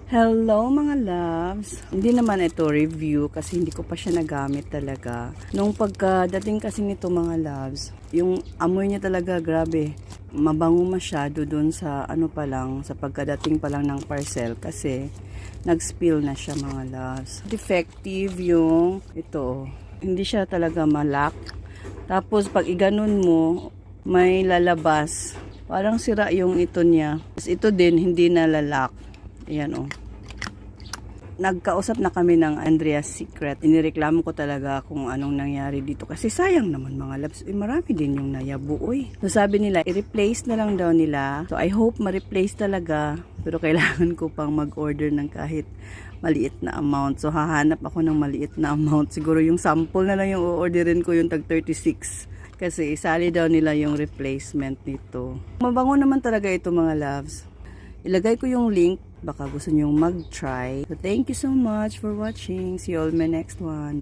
Hello mga loves! Hindi naman ito review kasi hindi ko pa siya nagamit talaga. Nung pagkadating kasi nito mga loves, yung amoy niya talaga grabe. Mabango masyado dun sa pa lang, sa pagkadating pa lang ng parcel kasi nag-spill na siya mga loves. Defective yung ito. Hindi siya talaga malak. Tapos pag iganon mo, may lalabas. Parang sira yung ito niya. Tapos ito din hindi nalalak. Ayan o. Nagkausap na kami ng Andrea's Secret. Inireklamo ko talaga kung anong nangyari dito. Kasi sayang naman mga loves. Marami din yung nayabu. So sabi nila, i-replace na lang daw nila. So I hope ma-replace talaga. Pero kailangan ko pang mag-order ng kahit maliit na amount. So hahanap ako ng maliit na amount. Siguro yung sample na lang yung o-orderin ko yung tag 36. Kasi isali daw nila yung replacement nito. Mabango naman talaga ito mga loves. Ilagay ko yung link. Baka gusto nyo mag-try. So, thank you so much for watching. See you all in my next one.